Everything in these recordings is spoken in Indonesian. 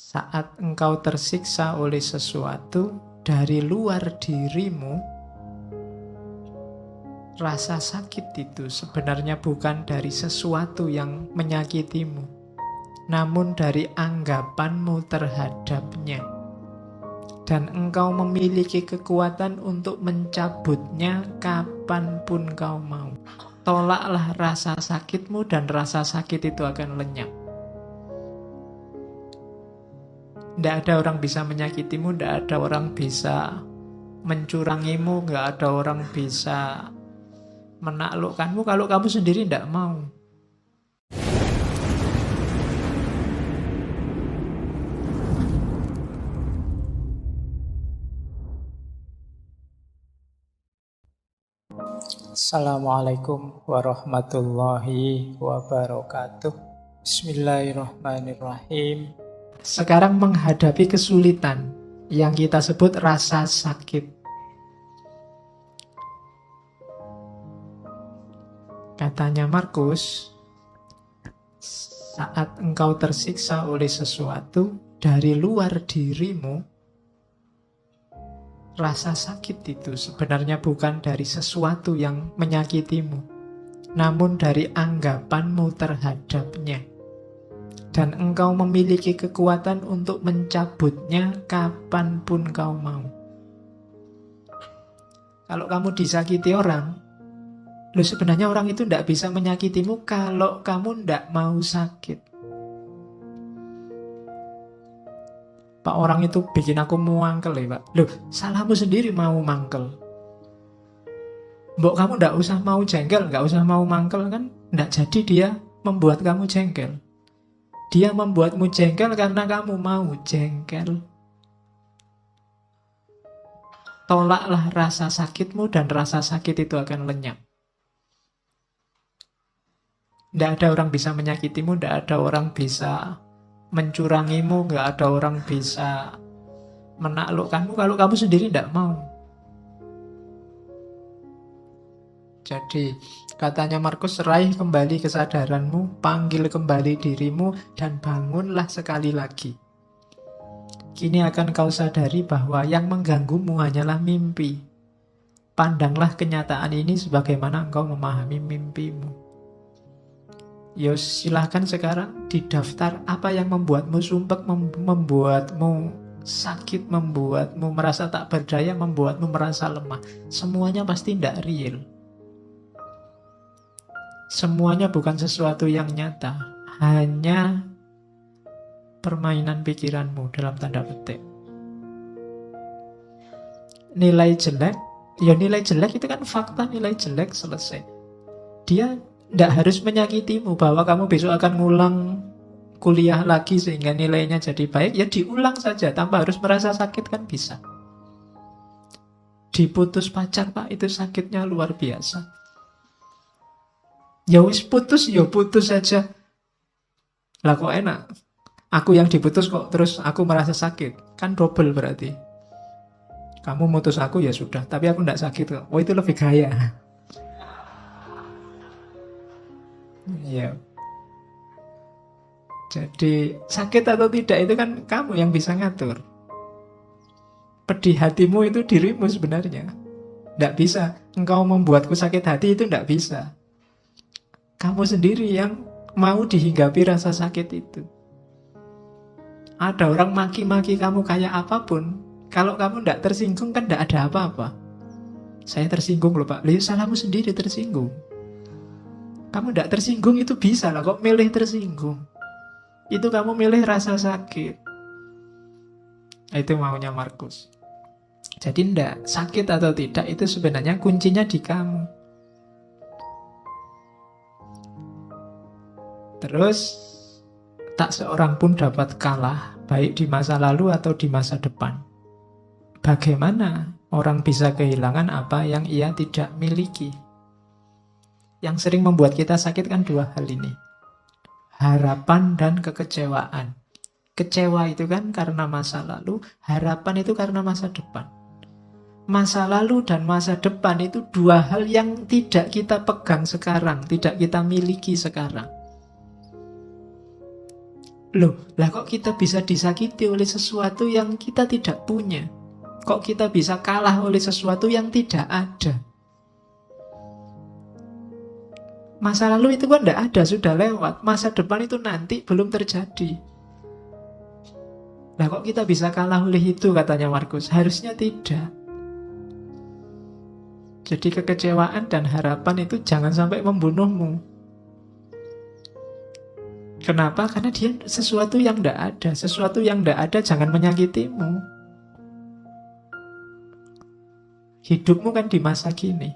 Saat engkau tersiksa oleh sesuatu dari luar dirimu, rasa sakit itu sebenarnya bukan dari sesuatu yang menyakitimu, namun dari anggapanmu terhadapnya. Dan engkau memiliki kekuatan untuk mencabutnya kapanpun kau mau. Tolaklah rasa sakitmu dan rasa sakit itu akan lenyap. Tidak ada orang bisa menyakitimu, tidak ada orang bisa mencurangimu, tidak ada orang bisa menaklukkanmu kalau kamu sendiri tidak mau. Assalamualaikum warahmatullahi wabarakatuh. Bismillahirrahmanirrahim. Sekarang menghadapi kesulitan yang kita sebut rasa sakit. Katanya Markus, saat engkau tersiksa oleh sesuatu dari luar dirimu, rasa sakit itu sebenarnya bukan dari sesuatu yang menyakitimu, namun dari anggapanmu terhadapnya. Dan engkau memiliki kekuatan untuk mencabutnya kapanpun kau mau. Kalau kamu disakiti orang, sebenarnya orang itu tidak bisa menyakitimu kalau kamu tidak mau sakit. Pak, orang itu bikin aku mangkel ya Pak. Salahmu sendiri mau mangkel. Mbok kamu tidak usah mau jengkel, nggak usah mau mangkel kan, tidak jadi dia membuat kamu jengkel. Dia membuatmu jengkel karena kamu mau jengkel. Tolaklah rasa sakitmu dan rasa sakit itu akan lenyap. Tidak ada orang bisa menyakitimu, tidak ada orang bisa mencurangimu, tidak ada orang bisa menaklukkanmu kalau kamu sendiri tidak mau. Jadi katanya Markus, raih kembali kesadaranmu, panggil kembali dirimu, dan bangunlah sekali lagi. Kini akan kau sadari bahwa yang mengganggumu hanyalah mimpi. Pandanglah kenyataan ini sebagaimana engkau memahami mimpimu. Silahkan sekarang didaftar apa yang membuatmu sumpek, membuatmu sakit, membuatmu merasa tak berdaya, membuatmu merasa lemah. Semuanya pasti tidak real. Semuanya bukan sesuatu yang nyata, hanya permainan pikiranmu dalam tanda petik. Nilai jelek, nilai jelek itu kan fakta, nilai jelek selesai. Dia tidak harus menyakitimu bahwa kamu besok akan ngulang kuliah lagi sehingga nilainya jadi baik, ya diulang saja tanpa harus merasa sakit kan bisa. Diputus pacar Pak, itu sakitnya luar biasa. Ya wis putus, ya putus saja. Lah kok enak? Aku yang diputus kok terus aku merasa sakit. Kan double berarti. Kamu mutus aku ya sudah, tapi aku tidak sakit kok. Oh itu lebih gaya. Ya. Jadi sakit atau tidak itu kan kamu yang bisa ngatur. Pedih hatimu itu dirimu sebenarnya. Tidak bisa. Engkau membuatku sakit hati itu tidak bisa. Kamu sendiri yang mau dihinggapi rasa sakit itu. Ada orang maki-maki kamu kayak apapun, kalau kamu tidak tersinggung kan tidak ada apa-apa. Saya tersinggung loh Pak. Salahmu sendiri tersinggung. Kamu tidak tersinggung itu bisa lah, kok milih tersinggung. Itu kamu milih rasa sakit. Itu maunya Markus. Jadi tidak, sakit atau tidak itu sebenarnya kuncinya di kamu. Terus tak seorang pun dapat kalah, baik di masa lalu atau di masa depan. Bagaimana orang bisa kehilangan apa yang ia tidak miliki? Yang sering membuat kita sakit kan dua hal ini. Harapan dan kekecewaan. Kecewa itu kan karena masa lalu, harapan itu karena masa depan. Masa lalu dan masa depan itu dua hal yang tidak kita pegang sekarang, tidak kita miliki sekarang. Loh, lah kok kita bisa disakiti oleh sesuatu yang kita tidak punya? Kok kita bisa kalah oleh sesuatu yang tidak ada? Masa lalu itu kan tidak ada, sudah lewat. Masa depan itu nanti belum terjadi. Lah kok kita bisa kalah oleh itu, katanya Markus? Harusnya tidak. Jadi kekecewaan dan harapan itu jangan sampai membunuhmu. Kenapa? Karena dia sesuatu yang tidak ada. Sesuatu yang tidak ada jangan menyakitimu. Hidupmu kan di masa kini.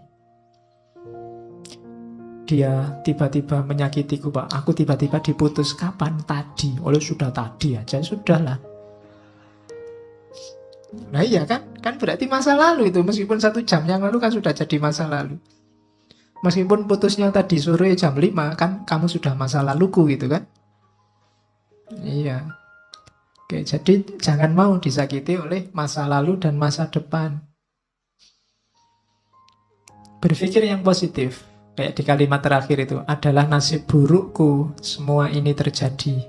Dia tiba-tiba menyakitiku, Pak. Aku tiba-tiba diputus. Kapan? Tadi. Oleh sudah tadi aja. Sudahlah. Nah iya kan? Kan berarti masa lalu itu. Meskipun 1 jam yang lalu kan sudah jadi masa lalu. Meskipun putusnya tadi sore jam 5, kan kamu sudah masa laluku gitu kan? Iya. Oke, jadi jangan mau disakiti oleh masa lalu dan masa depan. Berpikir yang positif. Kayak di kalimat terakhir itu, adalah nasib burukku semua ini terjadi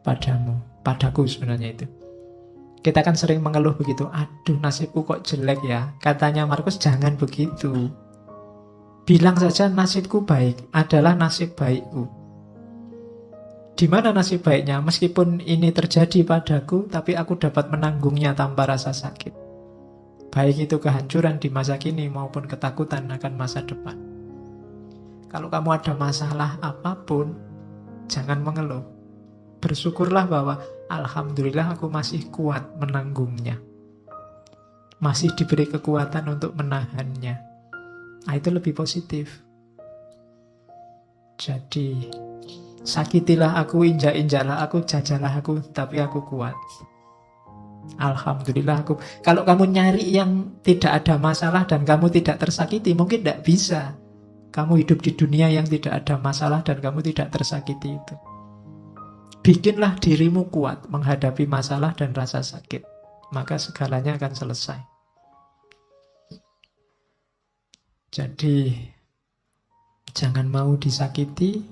padamu. Padaku sebenarnya itu. Kita kan sering mengeluh begitu. Aduh, nasibku kok jelek ya. Katanya Markus, jangan begitu. Bilang saja nasibku baik, adalah nasib baikku. Di mana nasib baiknya? Meskipun ini terjadi padaku, tapi aku dapat menanggungnya tanpa rasa sakit. Baik itu kehancuran di masa kini maupun ketakutan akan masa depan. Kalau kamu ada masalah apapun, jangan mengeluh. Bersyukurlah bahwa alhamdulillah aku masih kuat menanggungnya. Masih diberi kekuatan untuk menahannya. Nah, itu lebih positif. Jadi, sakitilah aku, injak-injaklah aku, jajalah aku, tapi aku kuat. Alhamdulillah aku. Kalau kamu nyari yang tidak ada masalah dan kamu tidak tersakiti, mungkin tidak bisa. Kamu hidup di dunia yang tidak ada masalah dan kamu tidak tersakiti itu. Bikinlah dirimu kuat menghadapi masalah dan rasa sakit. Maka segalanya akan selesai. Jadi, jangan mau disakiti.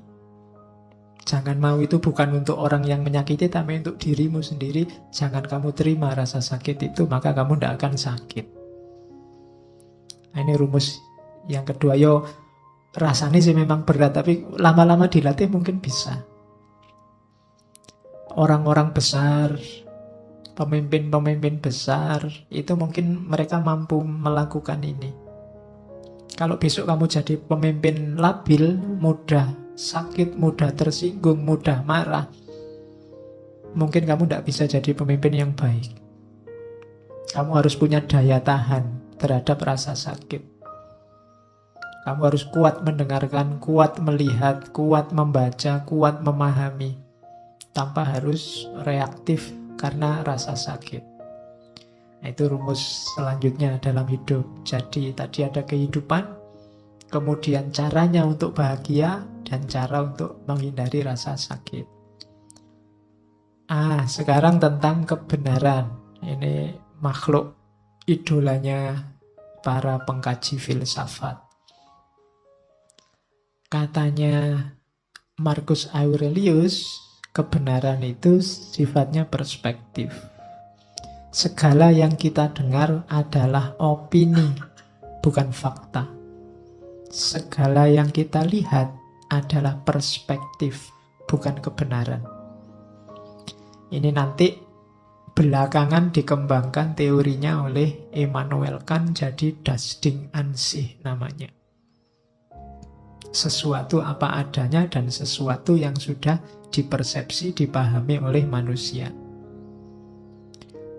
Jangan mau itu bukan untuk orang yang menyakiti, tapi untuk dirimu sendiri. Jangan kamu terima rasa sakit itu, maka kamu tidak akan sakit. Nah, ini rumus yang kedua. Yo, rasanya sih memang berat, tapi lama-lama dilatih mungkin bisa. Orang-orang besar, pemimpin-pemimpin besar, itu mungkin mereka mampu melakukan ini. Kalau besok kamu jadi pemimpin labil, mudah sakit, mudah tersinggung, mudah marah, mungkin kamu tidak bisa jadi pemimpin yang baik. Kamu harus punya daya tahan terhadap rasa sakit. Kamu harus kuat mendengarkan, kuat melihat, kuat membaca, kuat memahami, tanpa harus reaktif karena rasa sakit. Nah, itu rumus selanjutnya dalam hidup. Jadi tadi ada kehidupan, kemudian caranya untuk bahagia, dan cara untuk menghindari rasa sakit. Sekarang tentang kebenaran. Ini makhluk idolanya para pengkaji filsafat. Katanya Marcus Aurelius, kebenaran itu sifatnya perspektif. Segala yang kita dengar adalah opini, bukan fakta. Segala yang kita lihat adalah perspektif, bukan kebenaran. Ini nanti belakangan dikembangkan teorinya oleh Immanuel Kant, jadi Das Ding an sich namanya. Sesuatu apa adanya dan sesuatu yang sudah dipersepsi, dipahami oleh manusia.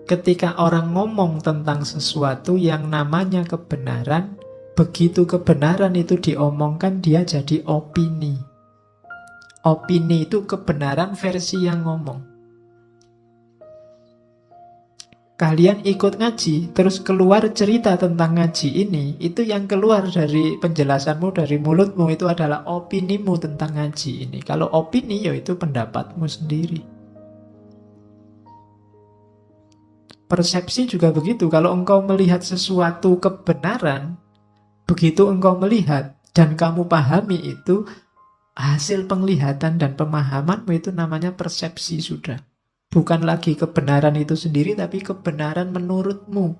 Ketika orang ngomong tentang sesuatu yang namanya kebenaran, begitu kebenaran itu diomongkan, dia jadi opini. Opini itu kebenaran versi yang ngomong. Kalian ikut ngaji, terus keluar cerita tentang ngaji ini, itu yang keluar dari penjelasanmu, dari mulutmu, itu adalah opinimu tentang ngaji ini. Kalau opini, ya itu pendapatmu sendiri. Persepsi juga begitu. Kalau engkau melihat sesuatu kebenaran, begitu engkau melihat dan kamu pahami itu, Hasil penglihatan dan pemahamanmu itu namanya persepsi sudah. Bukan lagi kebenaran itu sendiri, tapi kebenaran menurutmu.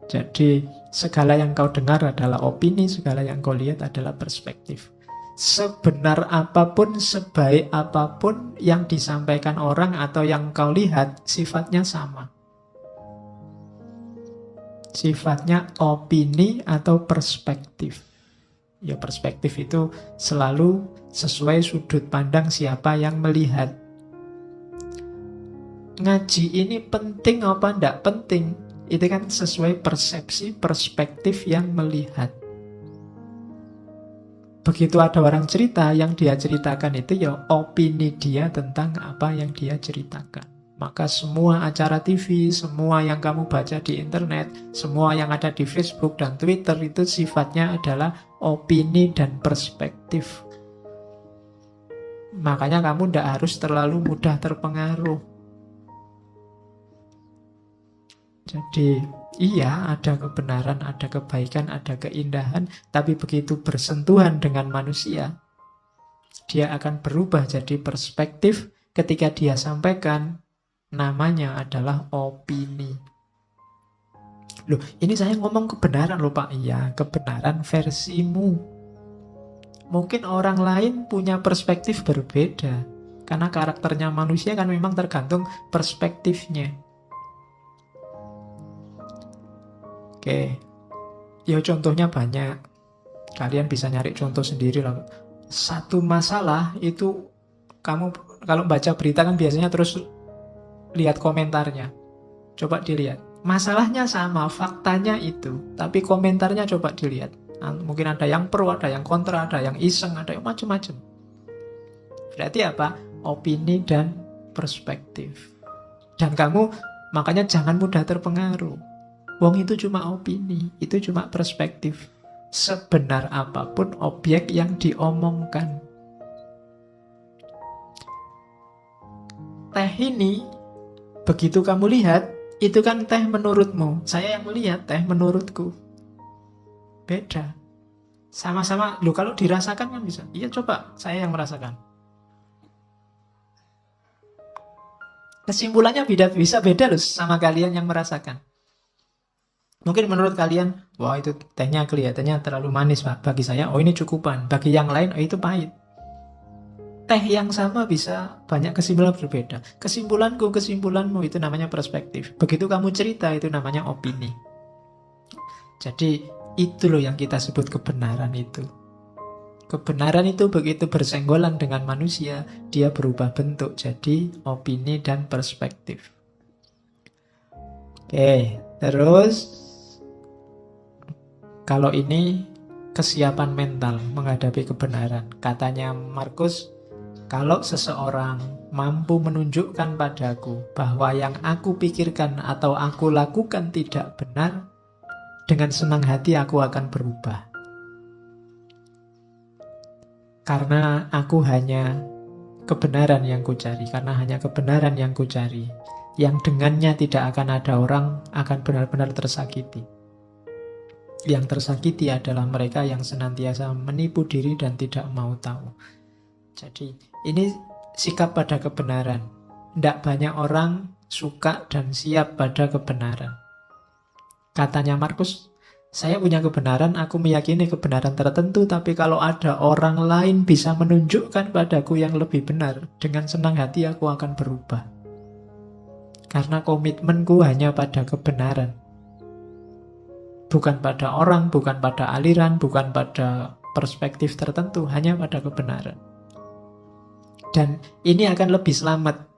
Jadi segala yang kau dengar adalah opini, segala yang kau lihat adalah perspektif. Sebenar apapun, sebaik apapun yang disampaikan orang atau yang kau lihat, sifatnya sama. Sifatnya opini atau perspektif. Ya, perspektif itu selalu sesuai sudut pandang siapa yang melihat. Ngaji ini penting apa enggak penting? Itu kan sesuai persepsi, perspektif yang melihat. Begitu ada orang cerita, yang dia ceritakan itu ya opini dia tentang apa yang dia ceritakan. Maka semua acara TV, semua yang kamu baca di internet, semua yang ada di Facebook dan Twitter itu sifatnya adalah opini dan perspektif. Makanya kamu tidak harus terlalu mudah terpengaruh. Jadi iya, ada kebenaran, ada kebaikan, ada keindahan, tapi begitu bersentuhan dengan manusia, dia akan berubah jadi perspektif. Ketika dia sampaikan, namanya adalah opini. Loh, ini saya ngomong kebenaran loh Pak. Iya, kebenaran versimu. Mungkin orang lain punya perspektif berbeda. Karena karakternya manusia kan memang tergantung perspektifnya. Oke, ya contohnya banyak. Kalian bisa nyari contoh sendiri lah. Satu masalah itu, kamu kalau baca berita kan biasanya terus lihat komentarnya. Coba dilihat. Masalahnya sama, faktanya itu. Tapi komentarnya coba dilihat. Nah, mungkin ada yang pro, ada yang kontra, ada yang iseng, ada yang macam-macam. Berarti apa? Opini dan perspektif. Dan kamu makanya jangan mudah terpengaruh. Wong itu cuma opini, itu cuma perspektif. Sebenar apapun objek yang diomongkan. Teh ini begitu kamu lihat, itu kan teh menurutmu. Saya yang melihat teh menurutku. Beda. Sama-sama, loh kalau dirasakan kan bisa. Iya coba, saya yang merasakan. Kesimpulannya bisa beda loh sama kalian yang merasakan. Mungkin menurut kalian, wah itu tehnya kelihatannya terlalu manis Pak. Bagi saya, oh ini cukupan. Bagi yang lain, oh itu pahit. Teh yang sama bisa banyak kesimpulan berbeda. Kesimpulanku, kesimpulanmu itu namanya perspektif. Begitu kamu cerita itu namanya opini. Jadi itu loh yang kita sebut kebenaran itu. Kebenaran itu begitu bersenggolan dengan manusia, dia berubah bentuk jadi opini dan perspektif. Oke, terus kalau ini kesiapan mental menghadapi kebenaran. Katanya Markus, kalau seseorang mampu menunjukkan padaku bahwa yang aku pikirkan atau aku lakukan tidak benar, dengan senang hati aku akan berubah. Karena aku hanya kebenaran yang kucari, karena hanya kebenaran yang kucari, yang dengannya tidak akan ada orang akan benar-benar tersakiti. Yang tersakiti adalah mereka yang senantiasa menipu diri dan tidak mau tahu. Jadi ini sikap pada kebenaran. Tidak banyak orang suka dan siap pada kebenaran. Katanya Markus, saya punya kebenaran, aku meyakini kebenaran tertentu, tapi kalau ada orang lain bisa menunjukkan padaku yang lebih benar, dengan senang hati aku akan berubah. Karena komitmenku hanya pada kebenaran. Bukan pada orang, bukan pada aliran, bukan pada perspektif tertentu, hanya pada kebenaran. Dan ini akan lebih selamat.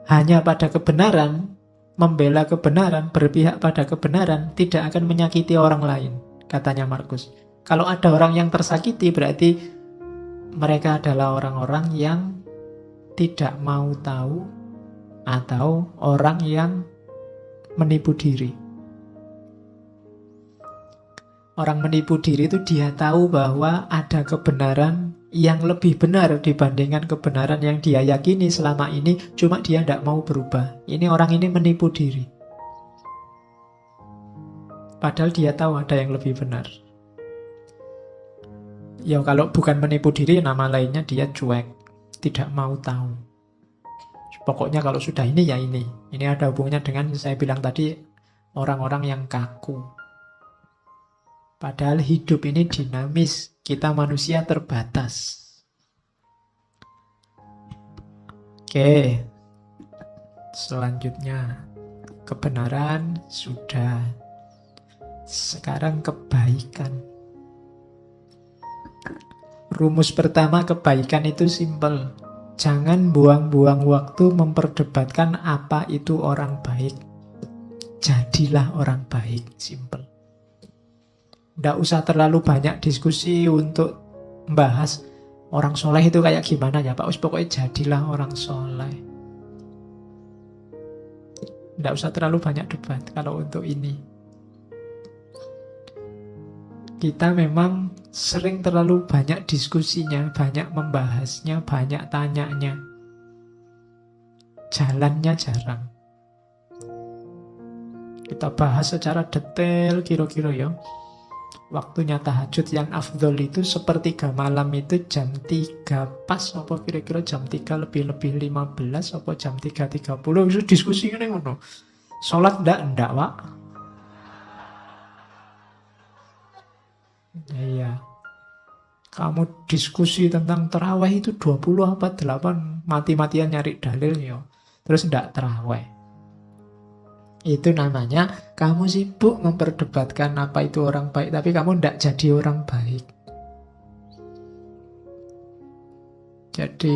Hanya pada kebenaran, membela kebenaran, berpihak pada kebenaran, tidak akan menyakiti orang lain, katanya Markus. Kalau ada orang yang tersakiti, berarti mereka adalah orang-orang yang tidak mau tahu atau orang yang menipu diri. Orang menipu diri itu dia tahu bahwa ada kebenaran yang lebih benar dibandingkan kebenaran yang dia yakini selama ini, cuma dia tidak mau berubah. Ini orang ini menipu diri. Padahal dia tahu ada yang lebih benar. Ya kalau bukan menipu diri, nama lainnya dia cuek, tidak mau tahu. Pokoknya kalau sudah ini ya ini. Ini ada hubungannya dengan saya bilang tadi, orang-orang yang kaku. Padahal hidup ini dinamis, kita manusia terbatas. Oke, selanjutnya kebenaran sudah. Sekarang kebaikan. Rumus pertama kebaikan itu simpel. Jangan buang-buang waktu memperdebatkan apa itu orang baik. Jadilah orang baik, simpel. Nggak usah terlalu banyak diskusi untuk membahas orang soleh itu kayak gimana ya Pak. Pokoknya jadilah orang soleh. Nggak usah terlalu banyak debat kalau untuk ini. Kita memang sering terlalu banyak diskusinya, banyak membahasnya, banyak tanyanya. Jalannya jarang. Kita bahas secara detail kira-kira ya. Waktunya tahajud yang afdol itu sepertiga malam itu jam 3 pas, apa kira-kira jam 3 lebih 15, apa jam 3.30. Itu diskusi ini ngono. Sholat enggak Pak. Iya. Kamu diskusi tentang terawih itu 20 apa 8, mati-matian nyari dalil ya. Terus enggak terawih. Itu namanya kamu sibuk memperdebatkan apa itu orang baik, tapi kamu enggak jadi orang baik. Jadi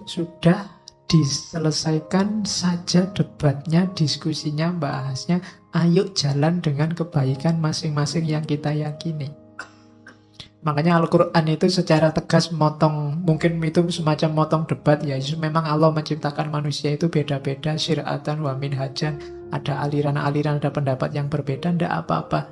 sudah diselesaikan saja debatnya, diskusinya, bahasnya. Ayo jalan dengan kebaikan masing-masing yang kita yakini. Makanya Al-Quran itu secara tegas motong, mungkin itu semacam motong debat ya. Memang Allah menciptakan manusia itu beda-beda, syir'atan wa minhajan. Ada aliran-aliran, ada pendapat yang berbeda, ndak apa-apa.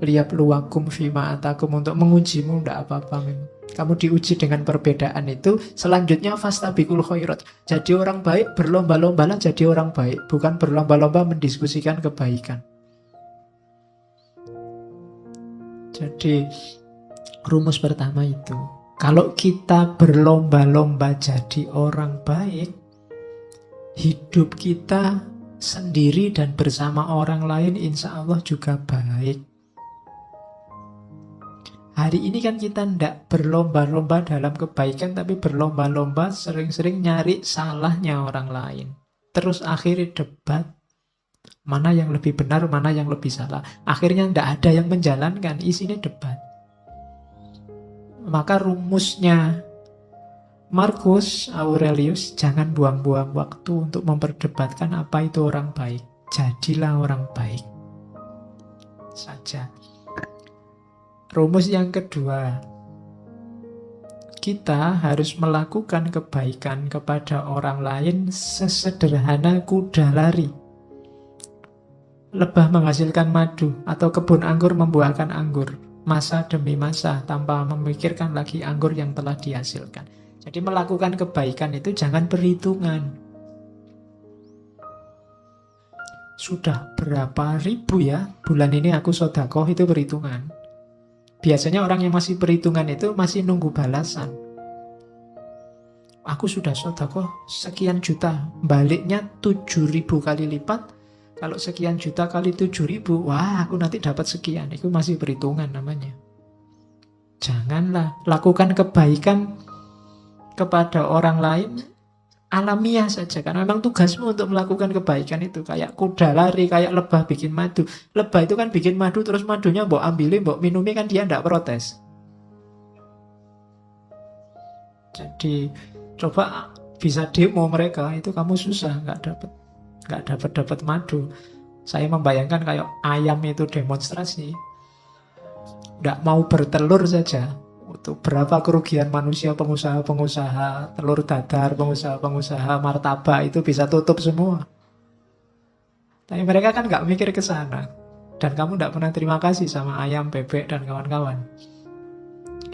Liyabluwakum fima atakum, untuk mengujimu, ndak apa-apa. Kamu diuji dengan perbedaan itu. Selanjutnya fastabiqul khairat. Jadi orang baik, berlomba-lombalah jadi orang baik, bukan berlomba-lomba mendiskusikan kebaikan. Jadi rumus pertama itu, kalau kita berlomba-lomba jadi orang baik, hidup kita sendiri dan bersama orang lain insya Allah juga baik. Hari ini kan kita tidak berlomba-lomba dalam kebaikan, tapi berlomba-lomba sering-sering nyari salahnya orang lain. Terus akhirnya debat, mana yang lebih benar, mana yang lebih salah. Akhirnya tidak ada yang menjalankan, isinya debat. Maka rumusnya Marcus Aurelius, jangan buang-buang waktu untuk memperdebatkan apa itu orang baik. Jadilah orang baik saja. Rumus yang kedua, kita harus melakukan kebaikan kepada orang lain sesederhana kuda lari. Lebah menghasilkan madu atau kebun anggur membuahkan anggur. Masa demi masa tanpa memikirkan lagi anggur yang telah dihasilkan. Jadi melakukan kebaikan itu jangan perhitungan. Sudah berapa ribu ya bulan ini aku sedekah, itu perhitungan. Biasanya orang yang masih perhitungan itu masih nunggu balasan. Aku sudah sedekah sekian juta, baliknya 7.000 kali lipat. Kalau sekian juta kali 7.000, wah aku nanti dapat sekian. Itu masih perhitungan namanya. Janganlah lakukan kebaikan kepada orang lain alamiah saja. Karena memang tugasmu untuk melakukan kebaikan itu. Kayak kuda lari, kayak lebah bikin madu. Lebah itu kan bikin madu, terus madunya mbok ambilin, mbok minumi, kan dia tidak protes. Jadi coba bisa demo mereka, itu kamu susah, nggak dapat madu. Saya membayangkan kayak ayam itu demonstrasi, nggak mau bertelur saja. Untuk berapa kerugian manusia, pengusaha-pengusaha telur dadar, pengusaha-pengusaha martabak itu bisa tutup semua. Tapi mereka kan nggak mikir ke sana. Dan kamu nggak pernah terima kasih sama ayam, bebek, dan kawan-kawan.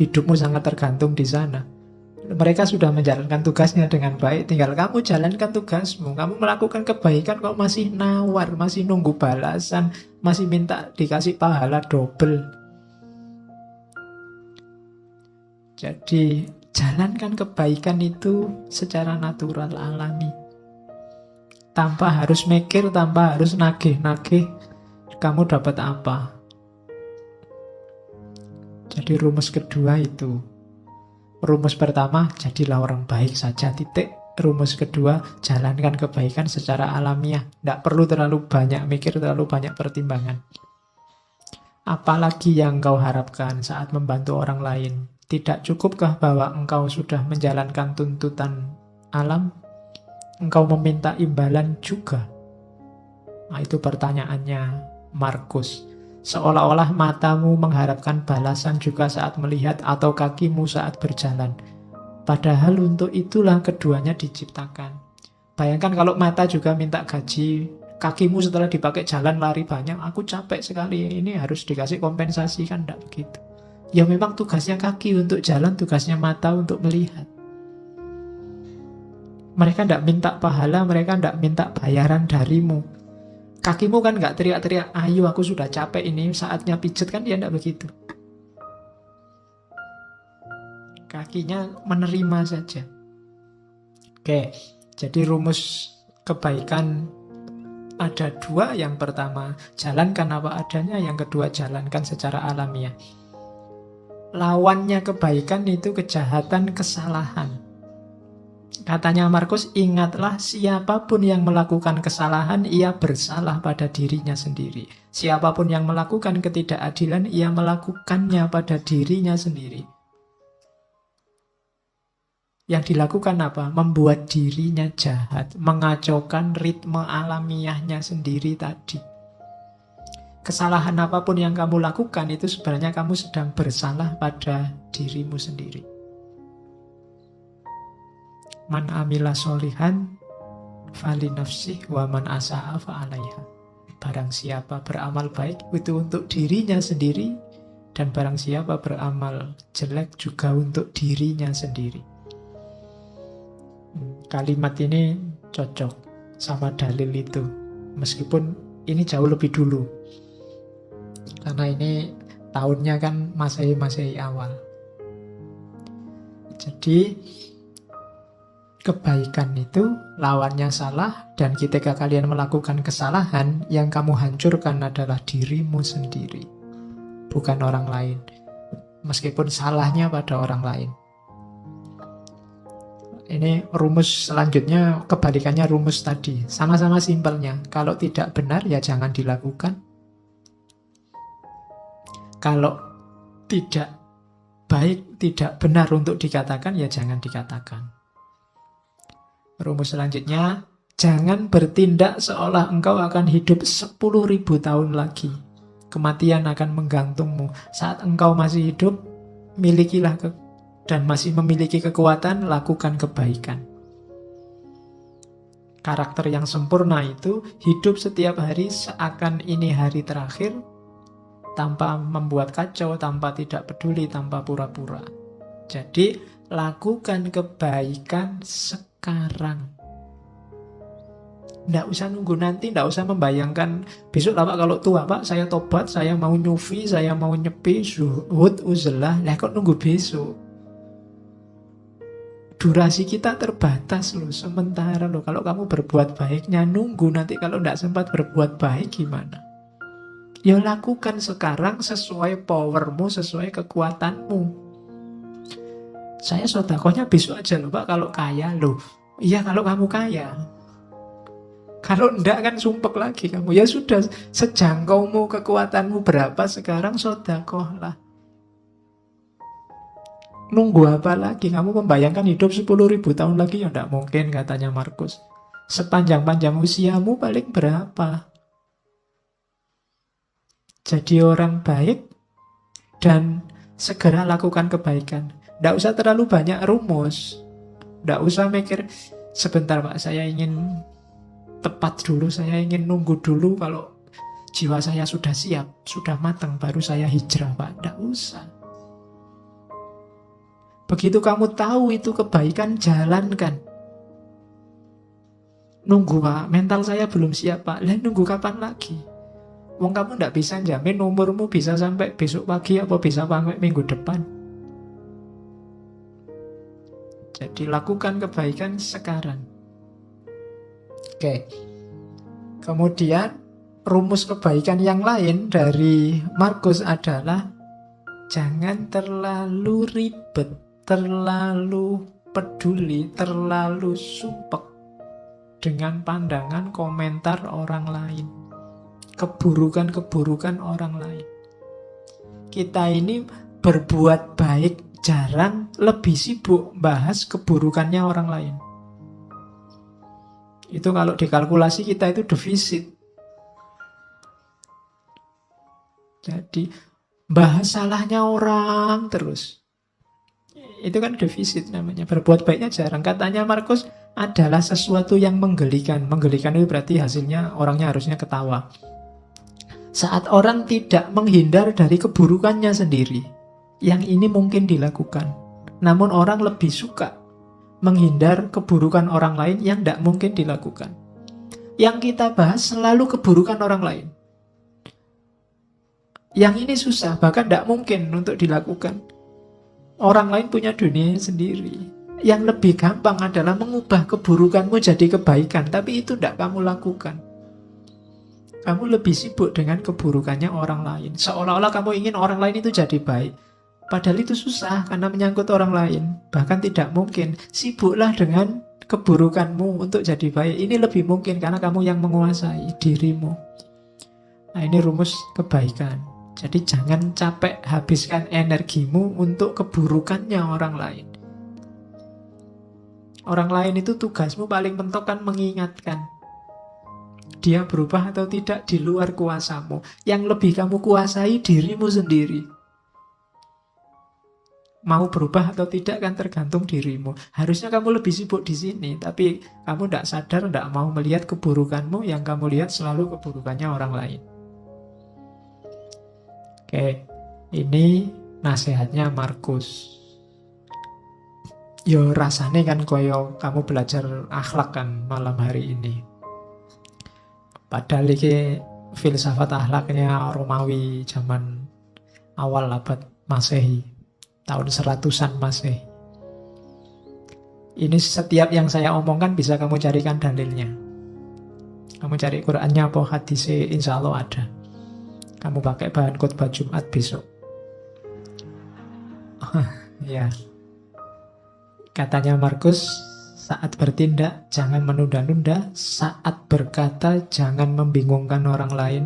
Hidupmu sangat tergantung di sana. Mereka sudah menjalankan tugasnya dengan baik, tinggal kamu jalankan tugasmu. Kamu melakukan kebaikan kok masih nawar, masih nunggu balasan, masih minta dikasih pahala double. Jadi jalankan kebaikan itu secara natural, alami. Tanpa harus mikir, tanpa harus nagih-nagih kamu dapat apa. Jadi rumus kedua itu. Rumus pertama, jadilah orang baik saja, titik. Rumus kedua, jalankan kebaikan secara alamiah. Tidak perlu terlalu banyak mikir, terlalu banyak pertimbangan. Apalagi yang engkau harapkan saat membantu orang lain? Tidak cukupkah bahwa engkau sudah menjalankan tuntutan alam? Engkau meminta imbalan juga? Nah, itu pertanyaannya Markus. Seolah-olah matamu mengharapkan balasan juga saat melihat atau kakimu saat berjalan. Padahal untuk itulah keduanya diciptakan. Bayangkan kalau mata juga minta gaji, kakimu setelah dipakai jalan lari banyak, aku capek sekali, ini harus dikasih kompensasi, kan tidak begitu. Ya memang tugasnya kaki untuk jalan, tugasnya mata untuk melihat. Mereka tidak minta pahala, mereka tidak minta bayaran darimu. Kakimu kan nggak teriak-teriak, ayo aku sudah capek ini, saatnya pijet, kan dia tidak begitu. Kakinya menerima saja. Oke, jadi rumus kebaikan ada dua. Yang pertama, jalankan apa adanya. Yang kedua, jalankan secara alamiah. Lawannya kebaikan itu kejahatan, kesalahan. Katanya Markus, ingatlah siapapun yang melakukan kesalahan, ia bersalah pada dirinya sendiri. Siapapun yang melakukan ketidakadilan, ia melakukannya pada dirinya sendiri. Yang dilakukan apa? Membuat dirinya jahat, mengacaukan ritme alamiahnya sendiri tadi. Kesalahan apapun yang kamu lakukan itu sebenarnya kamu sedang bersalah pada dirimu sendiri. Man amila solihan fali nafsih wa man asa'a fa'alaiha. Barang siapa beramal baik itu untuk dirinya sendiri, dan barang siapa beramal jelek juga untuk dirinya sendiri. Kalimat ini cocok sama dalil itu, meskipun ini jauh lebih dulu, karena ini tahunnya kan Masehi awal. Jadi kebaikan itu lawannya salah, dan ketika kalian melakukan kesalahan, yang kamu hancurkan adalah dirimu sendiri, bukan orang lain. Meskipun salahnya pada orang lain. Ini rumus selanjutnya, kebalikannya rumus tadi. Sama-sama simpelnya. Kalau tidak benar, ya jangan dilakukan. Kalau tidak baik, tidak benar untuk dikatakan, ya jangan dikatakan. Rumus selanjutnya, jangan bertindak seolah engkau akan hidup 10.000 tahun lagi. Kematian akan menggantungmu. Saat engkau masih hidup, milikilah dan masih memiliki kekuatan, lakukan kebaikan. Karakter yang sempurna itu hidup setiap hari seakan ini hari terakhir, tanpa membuat kacau, tanpa tidak peduli, tanpa pura-pura. Jadi, lakukan kebaikan sekarang. Nggak usah nunggu nanti, nggak usah membayangkan besok lah Pak, kalau tua Pak, saya tobat, saya mau nyufi, saya mau nyepi, zuhud, uzlah. Lah kok nunggu besok? Durasi kita terbatas loh, sementara loh. Kalau kamu berbuat baiknya nunggu, nanti kalau nggak sempat berbuat baik gimana? Ya lakukan sekarang sesuai powermu, sesuai kekuatanmu. Saya sedekahnya besok aja loh Pak, kalau kaya loh. Iya kalau kamu kaya. Kalau enggak kan sumpek lagi kamu. Ya sudah, sejangkaumu, kekuatanmu berapa sekarang, sedekahlah. Nunggu apa lagi? Kamu membayangkan hidup 10.000 tahun lagi? Ya enggak mungkin, katanya Markus. Sepanjang-panjang usiamu paling berapa? Jadi orang baik dan segera lakukan kebaikan. Tidak usah terlalu banyak rumus. Tidak usah mikir, sebentar Pak, saya ingin tepat dulu, saya ingin nunggu dulu. Kalau jiwa saya sudah siap, sudah matang, baru saya hijrah Pak. Tidak usah. Begitu kamu tahu itu kebaikan, jalankan. Nunggu Pak, mental saya belum siap Pak. Lah nunggu kapan lagi? Wong kamu ndak bisa jamin umurmu bisa sampai besok pagi apa bisa sampai minggu depan. Jadi lakukan kebaikan sekarang. Oke. Kemudian rumus kebaikan yang lain dari Markus adalah jangan terlalu ribet, terlalu peduli, terlalu sumpek dengan pandangan komentar orang lain, keburukan-keburukan orang lain. Kita ini berbuat baik jarang, lebih sibuk bahas keburukannya orang lain. Itu kalau dikalkulasi kita itu defisit. Jadi bahas salahnya orang terus. Itu kan defisit namanya. Berbuat baiknya jarang. Katanya Markus adalah sesuatu yang menggelikan. Menggelikan itu berarti hasilnya orangnya harusnya ketawa. Saat orang tidak menghindar dari keburukannya sendiri. Yang ini mungkin dilakukan. Namun orang lebih suka menghindar keburukan orang lain yang tidak mungkin dilakukan. Yang kita bahas selalu keburukan orang lain. Yang ini susah, bahkan tidak mungkin untuk dilakukan. Orang lain punya dunia sendiri. Yang lebih gampang adalah mengubah keburukanmu jadi kebaikan, tapi itu tidak kamu lakukan. Kamu lebih sibuk dengan keburukannya orang lain. Seolah-olah kamu ingin orang lain itu jadi baik. Padahal itu susah karena menyangkut orang lain. Bahkan tidak mungkin. Sibuklah dengan keburukanmu untuk jadi baik. Ini lebih mungkin karena kamu yang menguasai dirimu. Nah, ini rumus kebaikan. Jadi jangan capek habiskan energimu untuk keburukannya orang lain. Orang lain itu tugasmu paling mentok kan mengingatkan. Dia berubah atau tidak di luar kuasamu. Yang lebih kamu kuasai dirimu sendiri. Mau berubah atau tidak kan tergantung dirimu. Harusnya kamu lebih sibuk di sini, tapi kamu tidak sadar, tidak mau melihat keburukanmu. Yang kamu lihat selalu keburukannya orang lain. Oke, ini nasihatnya Markus. Yo rasanya kan koyo kamu belajar akhlak kan malam hari ini. Padahal ini filsafat akhlaknya Romawi zaman awal abad Masehi. Tahun 100-an Masehi. Ini setiap yang saya omongkan bisa kamu carikan dalilnya. Kamu cari Qur'annya apa hadisnya, insya Allah ada. Kamu pakai bahan khutbah Jumat besok. Ya. Katanya Markus, saat bertindak jangan menunda-nunda, saat berkata jangan membingungkan orang lain,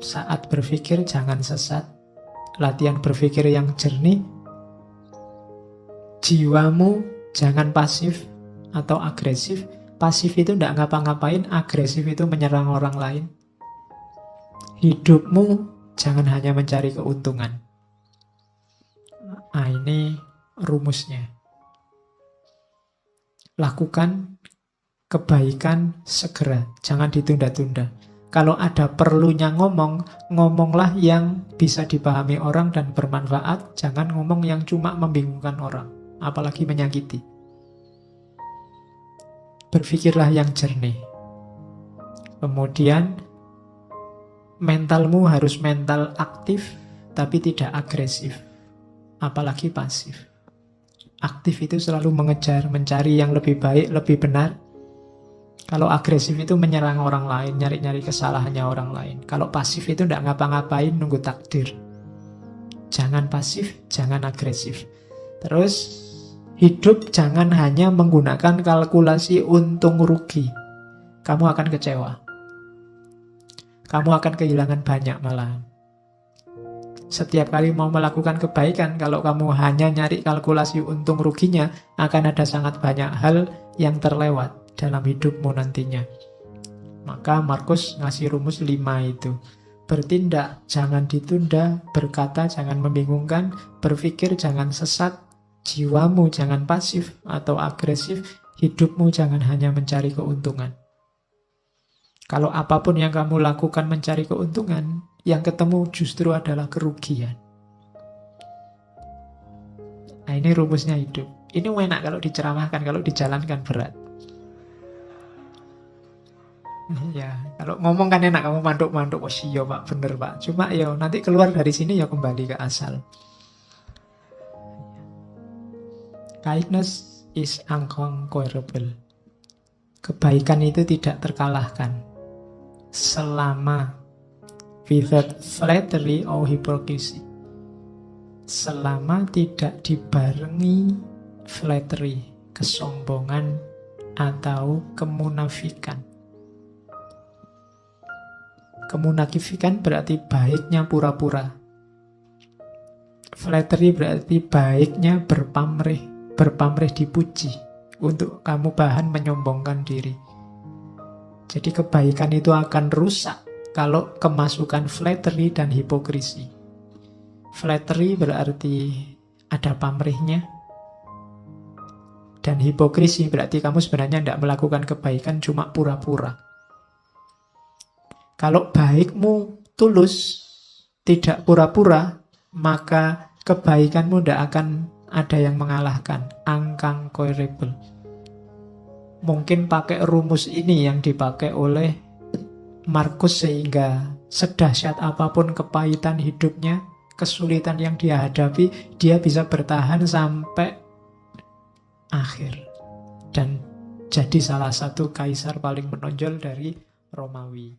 saat berpikir jangan sesat. Latihan berpikir yang jernih. Jiwamu jangan pasif atau agresif. Pasif itu tidak ngapa-ngapain, agresif itu menyerang orang lain. Hidupmu jangan hanya mencari keuntungan. Nah, ini rumusnya. Lakukan kebaikan segera, jangan ditunda-tunda. Kalau ada perlunya ngomong, ngomonglah yang bisa dipahami orang dan bermanfaat. Jangan ngomong yang cuma membingungkan orang, apalagi menyakiti. Berpikirlah yang jernih. Kemudian, mentalmu harus mental aktif, tapi tidak agresif, apalagi pasif. Aktif itu selalu mengejar, mencari yang lebih baik, lebih benar. Kalau agresif itu menyerang orang lain, nyari-nyari kesalahannya orang lain. Kalau pasif itu tidak ngapa-ngapain, nunggu takdir. Jangan pasif, jangan agresif. Terus, hidup jangan hanya menggunakan kalkulasi untung rugi. Kamu akan kecewa. Kamu akan kehilangan banyak malahan. Setiap kali mau melakukan kebaikan, kalau kamu hanya nyari kalkulasi untung ruginya, akan ada sangat banyak hal yang terlewat dalam hidupmu nantinya. Maka Markus ngasih rumus 5 itu. Bertindak jangan ditunda, berkata jangan membingungkan, berpikir jangan sesat, jiwamu jangan pasif atau agresif, hidupmu jangan hanya mencari keuntungan. Kalau apapun yang kamu lakukan mencari keuntungan, yang ketemu justru adalah kerugian. Nah, Nah, ini rumusnya hidup. Ini enak kalau diceramahkan, kalau dijalankan berat. Ya, kalau ngomong kan enak, kamu mantuk-mantuk, oh iya pak, bener pak. Cuma ya nanti keluar dari sini ya kembali ke asal. Kindness is unconquerable. Kebaikan itu tidak terkalahkan selama without flattery or hypocrisy. Selama tidak dibarengi flattery, kesombongan atau kemunafikan. Kemunafikan berarti baiknya pura-pura. Flattery berarti baiknya berpamrih dipuji untuk kamu bahan menyombongkan diri. Jadi kebaikan itu akan rusak kalau kemasukan flattery dan hipokrisi. Flattery berarti ada pamrihnya, dan hipokrisi berarti kamu sebenarnya tidak melakukan kebaikan, cuma pura-pura. Kalau baikmu tulus, tidak pura-pura, maka kebaikanmu tidak akan ada yang mengalahkan. Unconquerable. Mungkin pakai rumus ini yang dipakai oleh Markus, sehingga sedahsyat apapun kepahitan hidupnya, kesulitan yang dia hadapi, dia bisa bertahan sampai akhir. Dan jadi salah satu kaisar paling menonjol dari Romawi.